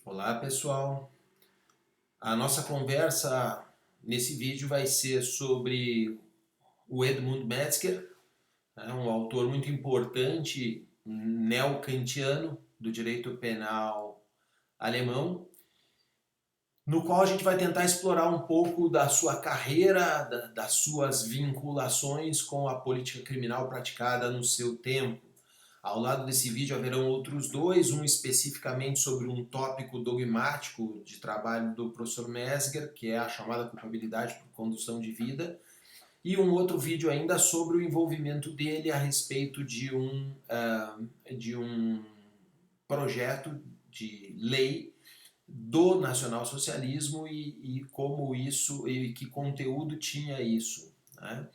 Olá pessoal, a nossa conversa nesse vídeo vai ser sobre o Edmund Metzger, um autor muito importante neo-kantiano do direito penal alemão, no qual a gente vai tentar explorar um pouco da sua carreira, das suas vinculações com a política criminal praticada no seu tempo. Ao lado desse vídeo haverão outros dois, um especificamente sobre um tópico dogmático de trabalho do professor Mesger, que é a chamada culpabilidade por condução de vida, e um outro vídeo ainda sobre o envolvimento dele a respeito de um projeto de lei do nacionalsocialismo e como isso, e que conteúdo tinha isso, né?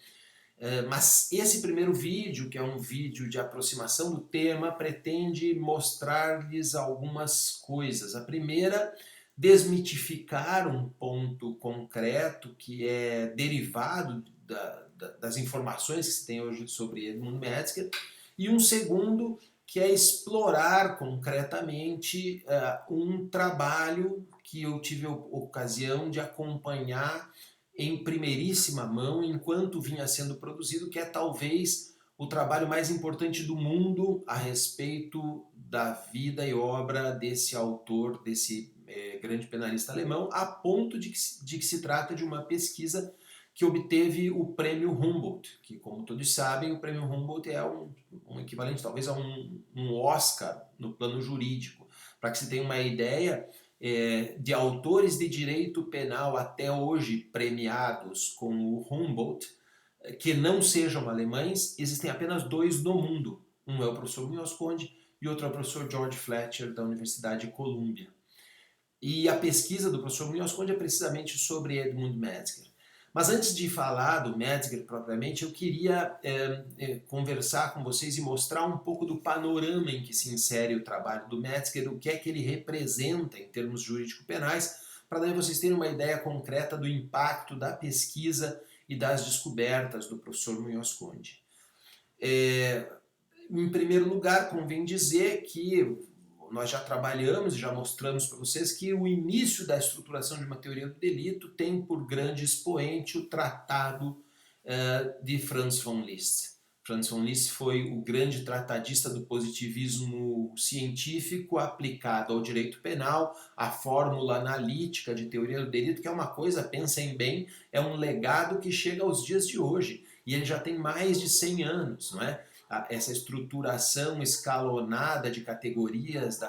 Mas esse primeiro vídeo, que é um vídeo de aproximação do tema, pretende mostrar-lhes algumas coisas. A primeira, desmitificar um ponto concreto que é derivado das informações que se tem hoje sobre Edmund Metzger, e um segundo, que é explorar concretamente um trabalho que eu tive a ocasião de acompanhar em primeiríssima mão enquanto vinha sendo produzido, que é talvez o trabalho mais importante do mundo a respeito da vida e obra desse autor, desse grande penalista alemão, a ponto de que se trata de uma pesquisa que obteve o prêmio Humboldt, que, como todos sabem, o prêmio Humboldt é um equivalente talvez a um Oscar no plano jurídico. Para que se tenha uma ideia, de autores de direito penal até hoje premiados com o Humboldt, que não sejam alemães, existem apenas dois no mundo. Um é o professor Munhoz Conde e outro é o professor George Fletcher, da Universidade de Colômbia. E a pesquisa do professor Munhoz Conde é precisamente sobre Edmund Metzger. Mas antes de falar do Metzger propriamente, eu queria conversar com vocês e mostrar um pouco do panorama em que se insere o trabalho do Metzger, o que é que ele representa em termos jurídico-penais, para daí vocês terem uma ideia concreta do impacto da pesquisa e das descobertas do professor Munhoz Conde. Em primeiro lugar, convém dizer que nós já trabalhamos e já mostramos para vocês que o início da estruturação de uma teoria do delito tem por grande expoente o tratado de Franz von Liszt. Franz von Liszt foi o grande tratadista do positivismo científico aplicado ao direito penal, a fórmula analítica de teoria do delito, que é uma coisa, pensem bem, é um legado que chega aos dias de hoje. E ele já tem mais de 100 anos, não é? Essa estruturação escalonada de categorias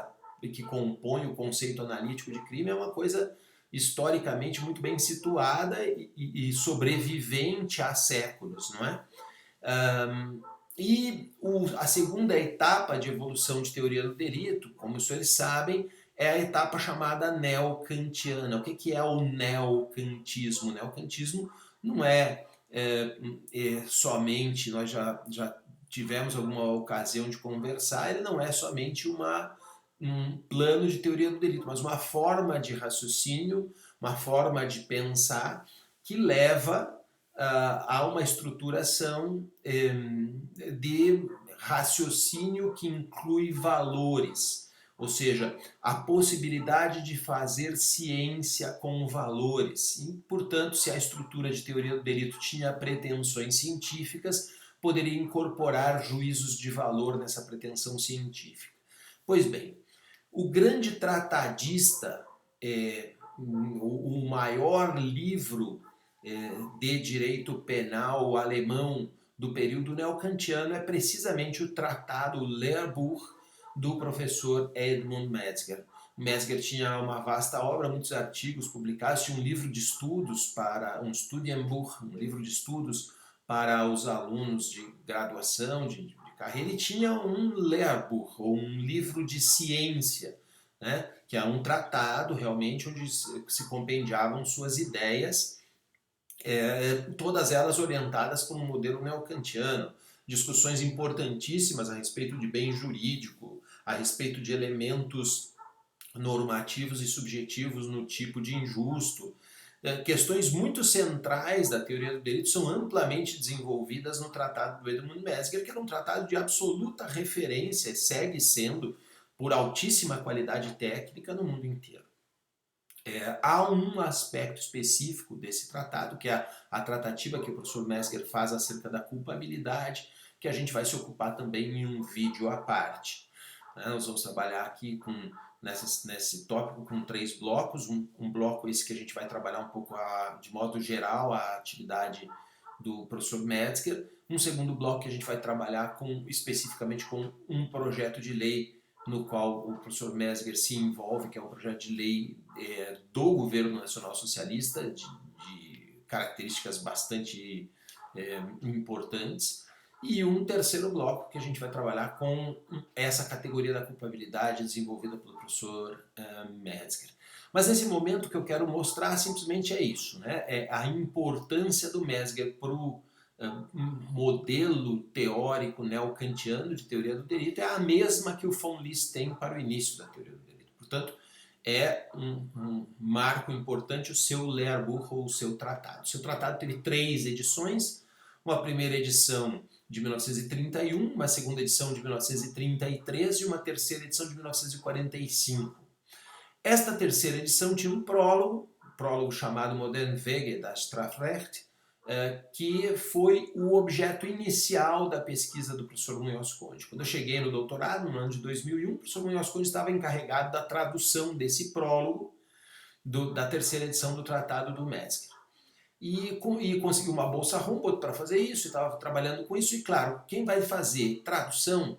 que compõe o conceito analítico de crime é uma coisa historicamente muito bem situada e sobrevivente há séculos, não é? A segunda etapa de evolução de teoria do delito, como os senhores sabem, é a etapa chamada neocantiana. O que é o neocantismo? O neocantismo não somente, nós já tivemos alguma ocasião de conversar, ele não é somente um plano de teoria do delito, mas uma forma de raciocínio, uma forma de pensar que leva a uma estruturação de raciocínio que inclui valores, ou seja, a possibilidade de fazer ciência com valores. E, portanto, se a estrutura de teoria do delito tinha pretensões científicas, poderia incorporar juízos de valor nessa pretensão científica. Pois bem, o grande tratadista, o maior livro de direito penal alemão do período neocantiano é precisamente o tratado Lehrbuch do professor Edmund Metzger. Metzger tinha uma vasta obra, muitos artigos publicados, tinha um livro de estudos um Studienbuch, um livro de estudos para os alunos de graduação, de carreira, e tinha um Lehrbuch, ou um livro de ciência, né, que é um tratado realmente onde se compendiavam suas ideias, todas elas orientadas por um modelo neocantiano, discussões importantíssimas a respeito de bem jurídico, a respeito de elementos normativos e subjetivos no tipo de injusto. Questões muito centrais da teoria do delito são amplamente desenvolvidas no tratado do Edmund Metzger, que era um tratado de absoluta referência, segue sendo por altíssima qualidade técnica no mundo inteiro. Há um aspecto específico desse tratado, que é a tratativa que o professor Metzger faz acerca da culpabilidade, que a gente vai se ocupar também em um vídeo à parte. Nós vamos trabalhar aqui nesse tópico com 3 blocos. Um bloco esse que a gente vai trabalhar um pouco, de modo geral, a atividade do professor Metzger. Um segundo bloco que a gente vai trabalhar especificamente com um projeto de lei no qual o professor Metzger se envolve, que é um projeto de lei do governo nacional socialista, de características bastante importantes. E um terceiro bloco que a gente vai trabalhar com essa categoria da culpabilidade desenvolvida pelo professor Metzger. Mas nesse momento o que eu quero mostrar simplesmente é isso, né? É a importância do Metzger para o modelo teórico neocantiano de teoria do delito, é a mesma que o von List tem para o início da teoria do delito. Portanto, é um marco importante o seu Lehrbuch, ou o seu tratado. O seu tratado teve 3 edições, uma primeira edição de 1931, uma segunda edição de 1933 e uma terceira edição de 1945. Esta terceira edição tinha um prólogo chamado Moderne Wege das Strafrecht, que foi o objeto inicial da pesquisa do professor Munhoz Conde. Quando eu cheguei no doutorado, no ano de 2001, o professor Munhoz Conde estava encarregado da tradução desse prólogo da terceira edição do Tratado do Metzger. E conseguiu uma bolsa Humboldt para fazer isso, estava trabalhando com isso, e claro, quem vai fazer tradução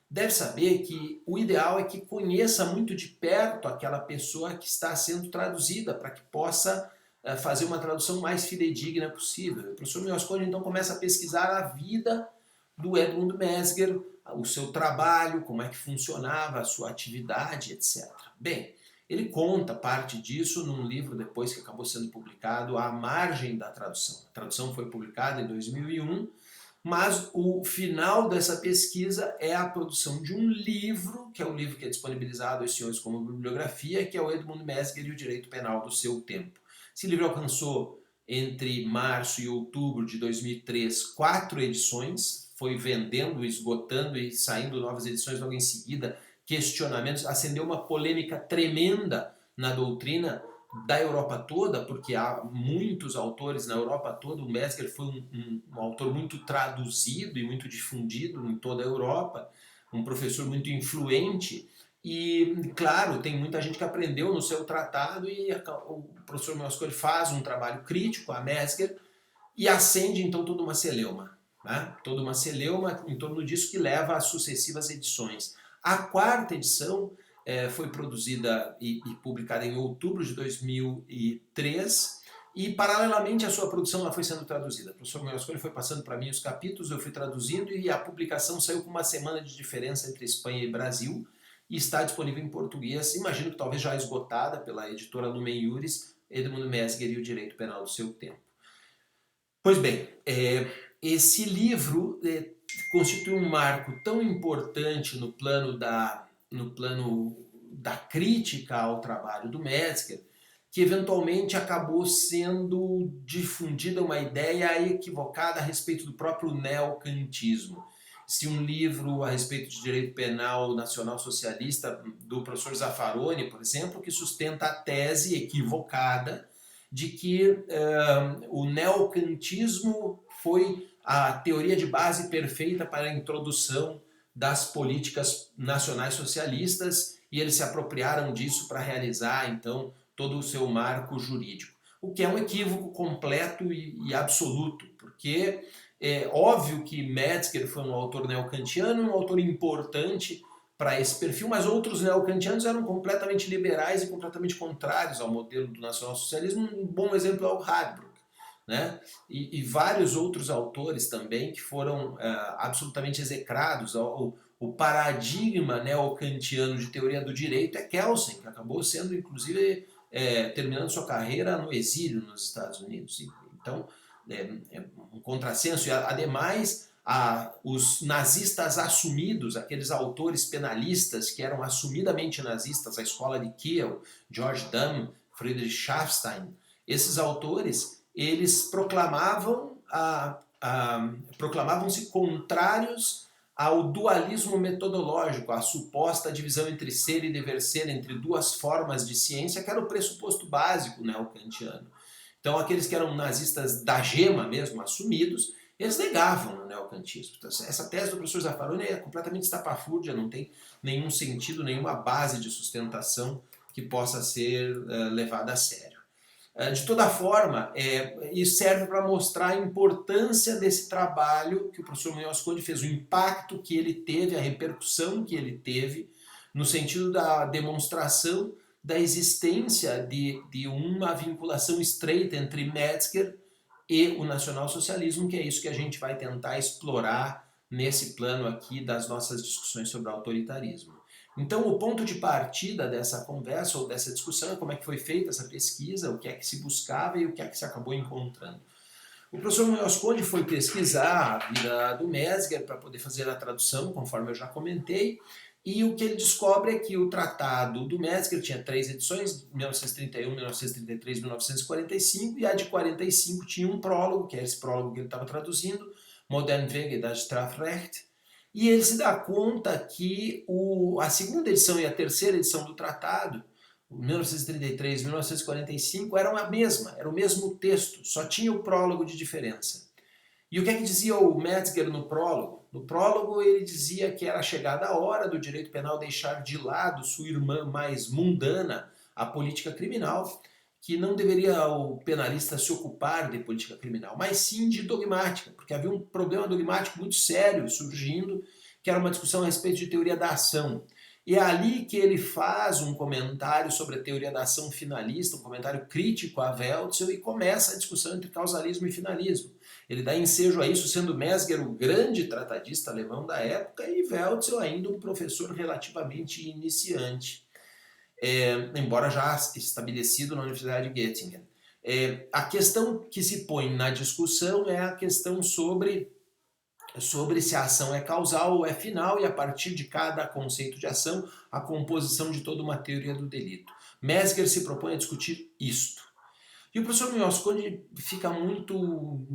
deve saber que o ideal é que conheça muito de perto aquela pessoa que está sendo traduzida, para que possa fazer uma tradução mais fidedigna possível. O professor Munhoz Conde então começa a pesquisar a vida do Edmund Metzger, o seu trabalho, como é que funcionava, a sua atividade, etc. Bem, ele conta parte disso num livro depois que acabou sendo publicado, À Margem da Tradução. A tradução foi publicada em 2001, mas o final dessa pesquisa é a produção de um livro, que é o livro que é disponibilizado aos senhores como bibliografia, que é o Edmund Metzger e o Direito Penal do Seu Tempo. Esse livro alcançou, entre março e outubro de 2003, 4 edições, foi vendendo, esgotando e saindo novas edições logo em seguida, questionamentos, acendeu uma polêmica tremenda na doutrina da Europa toda, porque há muitos autores na Europa toda. O Metzger foi um autor muito traduzido e muito difundido em toda a Europa, um professor muito influente. E, claro, tem muita gente que aprendeu no seu tratado, e o professor Munhoz Conde faz um trabalho crítico a Metzger e acende então toda uma celeuma, né? Toda uma celeuma em torno disso, que leva às sucessivas edições. A 4ª edição foi produzida e publicada em outubro de 2003, e paralelamente à sua produção ela foi sendo traduzida. O professor Munhoz Conde foi passando para mim os capítulos, eu fui traduzindo, e a publicação saiu com uma semana de diferença entre Espanha e Brasil, e está disponível em português, imagino que talvez já esgotada pela editora Lumen Iuris, Edmund Metzger e o Direito Penal do Seu Tempo. Pois bem, esse livro constitui um marco tão importante no plano da crítica ao trabalho do Metzger, que eventualmente acabou sendo difundida uma ideia equivocada a respeito do próprio neocantismo. Se um livro a respeito de direito penal nacional socialista do professor Zaffaroni, por exemplo, que sustenta a tese equivocada de que o neocantismo foi a teoria de base perfeita para a introdução das políticas nacionais socialistas, e eles se apropriaram disso para realizar então todo o seu marco jurídico. O que é um equívoco completo e absoluto, porque é óbvio que Metzger foi um autor neocantiano, um autor importante para esse perfil, mas outros neocantianos eram completamente liberais e completamente contrários ao modelo do nacionalsocialismo. Um bom exemplo é o Radbruch, né? E vários outros autores também que foram absolutamente execrados. O paradigma neocantiano de teoria do direito é Kelsen, que acabou sendo, inclusive, terminando sua carreira no exílio nos Estados Unidos. Então, é um contrassenso. E, ademais, os nazistas assumidos, aqueles autores penalistas que eram assumidamente nazistas, a escola de Kiel, George Damm, Friedrich Schaffstein, esses autores, eles proclamavam-se contrários ao dualismo metodológico, à suposta divisão entre ser e dever ser, entre duas formas de ciência, que era o pressuposto básico neo-kantiano. Então aqueles que eram nazistas da gema mesmo, assumidos, eles negavam o neocantismo. Então, essa tese do professor Zaffaroni é completamente estapafúrdia, não tem nenhum sentido, nenhuma base de sustentação que possa ser levada a sério. De toda forma, isso serve para mostrar a importância desse trabalho que o professor Munhoz Conde fez, o impacto que ele teve, a repercussão que ele teve, no sentido da demonstração da existência de uma vinculação estreita entre Metzger e o nacionalsocialismo, que é isso que a gente vai tentar explorar nesse plano aqui das nossas discussões sobre autoritarismo. Então, o ponto de partida dessa conversa ou dessa discussão é como é que foi feita essa pesquisa, o que é que se buscava e o que é que se acabou encontrando. O professor Munhoz Conde foi pesquisar a vida do Metzger para poder fazer a tradução, conforme eu já comentei, e o que ele descobre é que o tratado do Metzger tinha 3 edições, 1931, 1933 e 1945, e a de 45 tinha um prólogo, que é esse prólogo que ele estava traduzindo, Moderne Wege das Strafrecht, e ele se dá conta que a segunda edição e a terceira edição do tratado, 1933 e 1945, eram a mesma, era o mesmo texto, só tinha o prólogo de diferença. E o que é que dizia o Metzger no prólogo? No prólogo ele dizia que era chegada a hora do direito penal deixar de lado sua irmã mais mundana, a política criminal, que não deveria o penalista se ocupar de política criminal, mas sim de dogmática, porque havia um problema dogmático muito sério surgindo, que era uma discussão a respeito de teoria da ação. E é ali que ele faz um comentário sobre a teoria da ação finalista, um comentário crítico a Welzel, e começa a discussão entre causalismo e finalismo. Ele dá ensejo a isso, sendo Metzger o grande tratadista alemão da época e Welzel ainda um professor relativamente iniciante, embora já estabelecido na Universidade de Göttingen. A questão que se põe na discussão é a questão sobre se a ação é causal ou é final, e a partir de cada conceito de ação, a composição de toda uma teoria do delito. Metzger se propõe a discutir isto. E o professor Munhoz Conde fica muito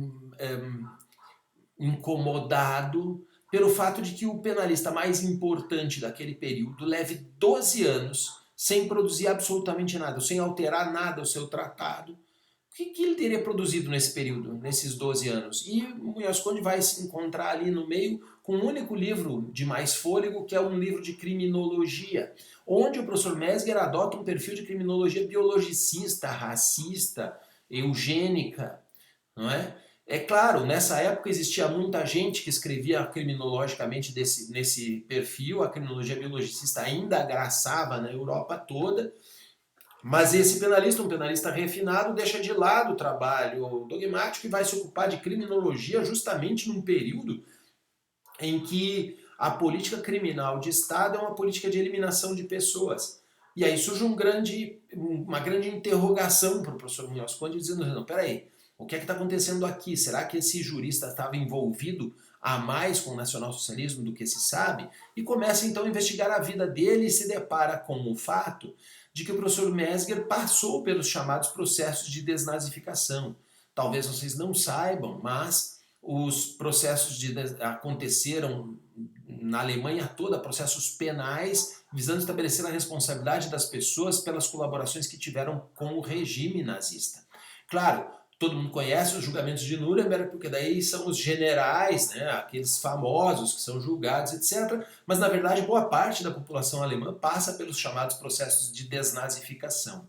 incomodado pelo fato de que o penalista mais importante daquele período leve 12 anos sem produzir absolutamente nada, sem alterar nada o seu tratado. O que ele teria produzido nesse período, nesses 12 anos? E o Munhoz Conde vai se encontrar ali no meio com um único livro de mais fôlego, que é um livro de criminologia, onde o professor Metzger adota um perfil de criminologia biologicista, racista, eugênica, não é? É claro, nessa época existia muita gente que escrevia criminologicamente nesse perfil, a criminologia biologicista ainda agraçava na Europa toda, mas esse penalista, um penalista refinado, deixa de lado o trabalho dogmático e vai se ocupar de criminologia justamente num período em que a política criminal de Estado é uma política de eliminação de pessoas. E aí surge uma grande interrogação para o professor Munhoz Conde, dizendo, não, peraí, o que é que está acontecendo aqui? Será que esse jurista estava envolvido a mais com o nacionalsocialismo do que se sabe? E começa então a investigar a vida dele e se depara com o fato de que o professor Metzger passou pelos chamados processos de desnazificação. Talvez vocês não saibam, mas os processos aconteceram na Alemanha toda, processos penais visando estabelecer a responsabilidade das pessoas pelas colaborações que tiveram com o regime nazista. Claro, todo mundo conhece os julgamentos de Nuremberg, porque daí são os generais, né, aqueles famosos que são julgados, etc. Mas, na verdade, boa parte da população alemã passa pelos chamados processos de desnazificação.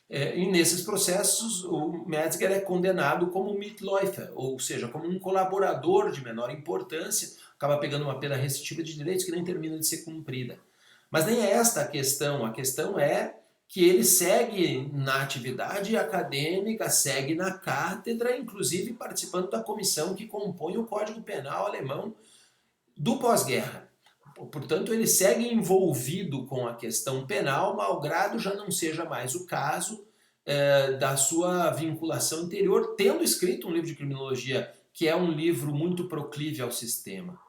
E nesses processos, o Metzger é condenado como Mitläufer, ou seja, como um colaborador de menor importância, acaba pegando uma pena restritiva de direitos que nem termina de ser cumprida. Mas nem é esta a questão é que ele segue na atividade acadêmica, segue na cátedra, inclusive participando da comissão que compõe o Código Penal alemão do pós-guerra. Portanto, ele segue envolvido com a questão penal, malgrado já não seja mais o caso da sua vinculação anterior, tendo escrito um livro de criminologia que é um livro muito proclive ao sistema.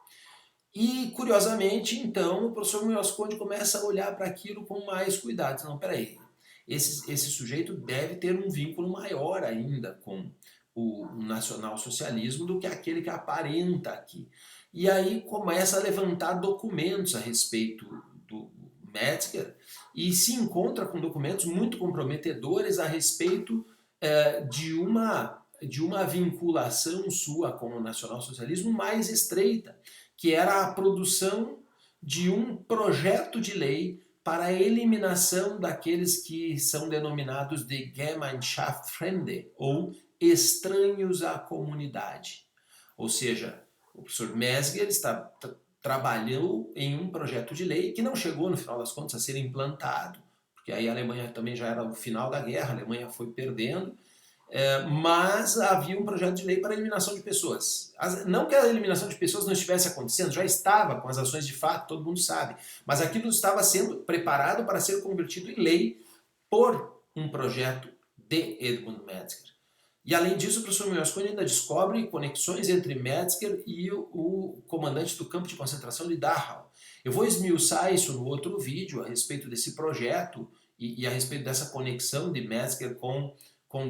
E, curiosamente, então, o professor Munhoz Conde começa a olhar para aquilo com mais cuidado. Não, peraí, esse sujeito deve ter um vínculo maior ainda com o nacionalsocialismo do que aquele que aparenta aqui. e aí começa a levantar documentos a respeito do Metzger e se encontra com documentos muito comprometedores a respeito de uma vinculação sua com o nacionalsocialismo mais estreita, que era a produção de um projeto de lei para a eliminação daqueles que são denominados de Gemeinschaftsfremde, ou estranhos à comunidade. Ou seja, o professor Metzger trabalhou em um projeto de lei que não chegou, no final das contas, a ser implantado, porque aí a Alemanha também já era o final da guerra, a Alemanha foi perdendo, mas havia um projeto de lei para a eliminação de pessoas. Não que a eliminação de pessoas não estivesse acontecendo, já estava com as ações de fato, todo mundo sabe, mas aquilo estava sendo preparado para ser convertido em lei por um projeto de Edmund Metzger. E além disso, o professor Mosconi ainda descobre conexões entre Metzger e o comandante do campo de concentração de Dachau. Eu vou esmiuçar isso no outro vídeo a respeito desse projeto e a respeito dessa conexão de Metzger com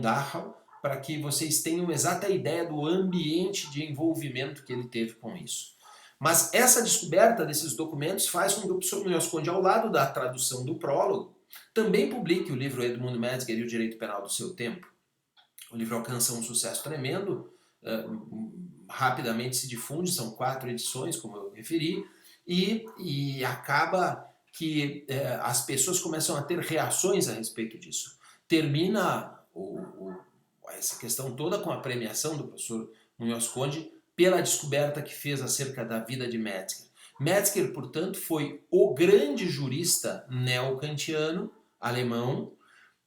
Dachau, para que vocês tenham exata ideia do ambiente de envolvimento que ele teve com isso. Mas essa descoberta desses documentos faz com que o professor Mosconi, ao lado da tradução do prólogo, também publique o livro Edmund Metzger e o Direito Penal do Seu Tempo. O livro alcança um sucesso tremendo, rapidamente se difunde, são 4 edições, como eu referi, e acaba que as pessoas começam a ter reações a respeito disso. Termina essa questão toda com a premiação do professor Munhoz Conde pela descoberta que fez acerca da vida de Metzger. Metzger, portanto, foi o grande jurista neocantiano alemão,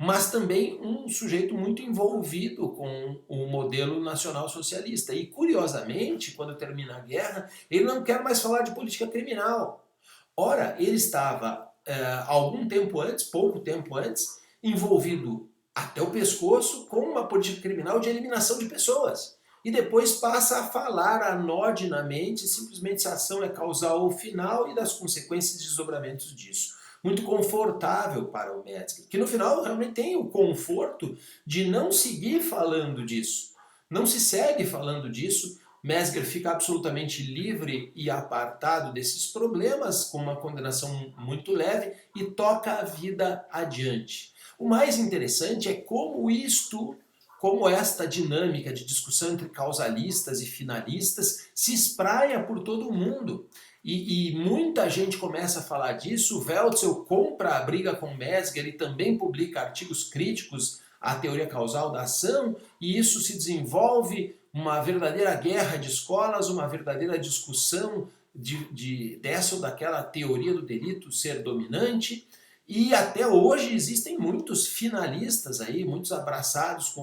mas também um sujeito muito envolvido com o modelo nacional-socialista. E, curiosamente, quando termina a guerra, ele não quer mais falar de política criminal. Ora, ele estava, algum tempo antes, pouco tempo antes, envolvido até o pescoço com uma política criminal de eliminação de pessoas. E depois passa a falar anodinamente, simplesmente se a ação é causal ou final e das consequências e desdobramentos disso. Muito confortável para o Metzger, que no final realmente tem o conforto de não seguir falando disso. Não se segue falando disso, Metzger fica absolutamente livre e apartado desses problemas, com uma condenação muito leve, e toca a vida adiante. O mais interessante é como esta dinâmica de discussão entre causalistas e finalistas se espraia por todo o mundo. E muita gente começa a falar disso. Welzel compra a briga com Metzger e também publica artigos críticos à teoria causal da ação, e isso se desenvolve uma verdadeira guerra de escolas, uma verdadeira discussão dessa ou daquela teoria do delito ser dominante. E até hoje existem muitos finalistas aí, muitos abraçados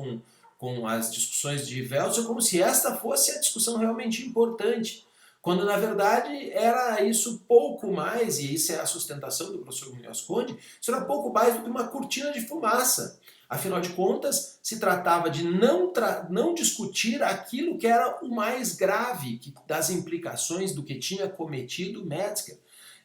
com as discussões de Welzel, como se esta fosse a discussão realmente importante, quando na verdade era isso pouco mais, e isso é a sustentação do professor Munhoz Conde, isso era pouco mais do que uma cortina de fumaça. Afinal de contas, se tratava de não discutir aquilo que era o mais grave das implicações do que tinha cometido Metzger.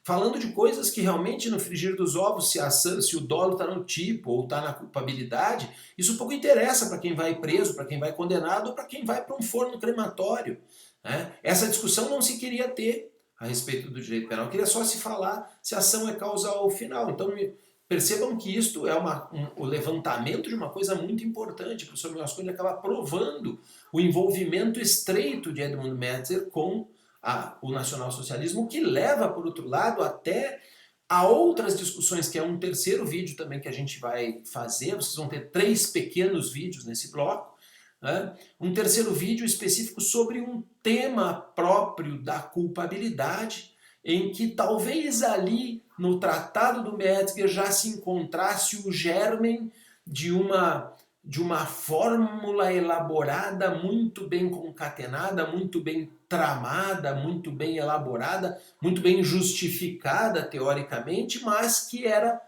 Falando de coisas que realmente no frigir dos ovos, se o dolo está no tipo ou está na culpabilidade, isso pouco interessa para quem vai preso, para quem vai condenado ou para quem vai para um forno crematório. Né? Essa discussão não se queria ter a respeito do direito penal, queria só se falar se a ação é causal ou final. Então percebam que isto é o levantamento de uma coisa muito importante. O professor Munhoz Conde acaba provando o envolvimento estreito de Edmund Metzger com o nacionalsocialismo, que leva, por outro lado, até a outras discussões, que é um terceiro vídeo também que a gente vai fazer. Vocês vão ter 3 pequenos vídeos nesse bloco, né? Um terceiro vídeo específico sobre um tema próprio da culpabilidade, em que talvez ali no Tratado do Metzger já se encontrasse o germen de uma fórmula elaborada, muito bem concatenada, muito bem tramada, muito bem elaborada, muito bem justificada teoricamente, mas que era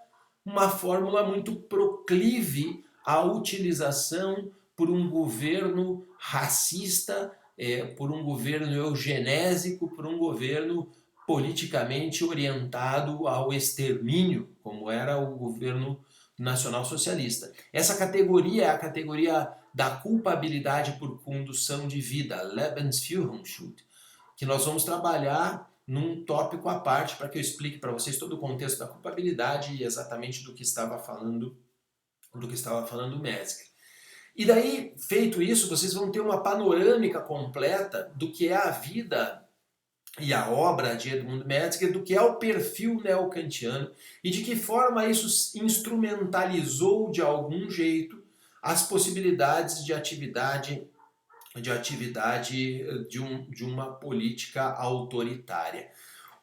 uma fórmula muito proclive à utilização por um governo racista, por um governo eugenésico, por um governo politicamente orientado ao extermínio, como era o governo nacional-socialista. Essa categoria é a categoria da culpabilidade por condução de vida, Lebensführungsschuld, que nós vamos trabalhar num tópico à parte para que eu explique para vocês todo o contexto da culpabilidade e exatamente do que estava falando o Metzger. E daí, feito isso, vocês vão ter uma panorâmica completa do que é a vida e a obra de Edmund Metzger, do que é o perfil neocantiano e de que forma isso instrumentalizou de algum jeito as possibilidades de atividade de uma política autoritária.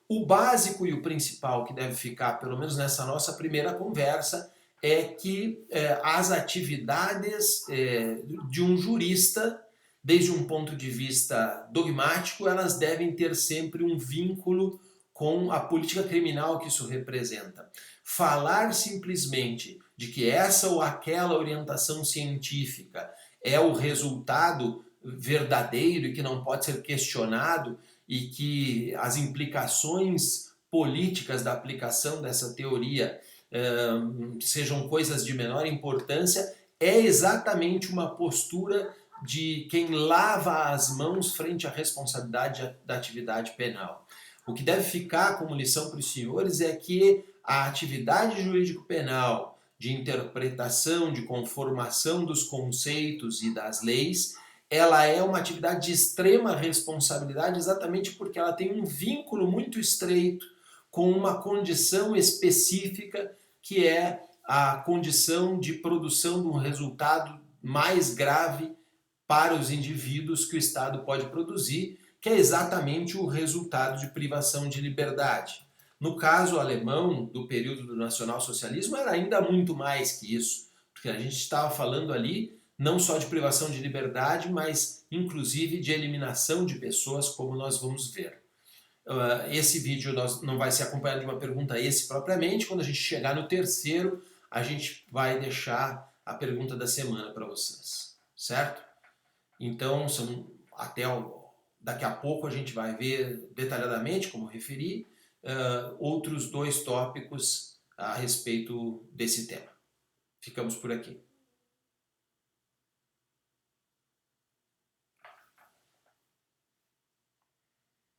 O básico e o principal que deve ficar, pelo menos nessa nossa primeira conversa, é que as atividades de um jurista, desde um ponto de vista dogmático, elas devem ter sempre um vínculo com a política criminal que isso representa. Falar simplesmente de que essa ou aquela orientação científica é o resultado verdadeiro e que não pode ser questionado e que as implicações políticas da aplicação dessa teoria sejam coisas de menor importância, é exatamente uma postura de quem lava as mãos frente à responsabilidade da atividade penal. O que deve ficar como lição para os senhores é que a atividade jurídico-penal de interpretação, de conformação dos conceitos e das leis, ela é uma atividade de extrema responsabilidade exatamente porque ela tem um vínculo muito estreito com uma condição específica que é a condição de produção de um resultado mais grave para os indivíduos que o Estado pode produzir, que é exatamente o resultado de privação de liberdade. No caso alemão, do período do nacionalsocialismo, era ainda muito mais que isso, porque a gente estava falando ali não só de privação de liberdade, mas inclusive de eliminação de pessoas, como nós vamos ver. Esse vídeo não vai ser acompanhado de uma pergunta esse propriamente, quando a gente chegar no terceiro, a gente vai deixar a pergunta da semana para vocês, certo? Então, daqui a pouco a gente vai ver detalhadamente, como referi, outros 2 tópicos a respeito desse tema. Ficamos por aqui.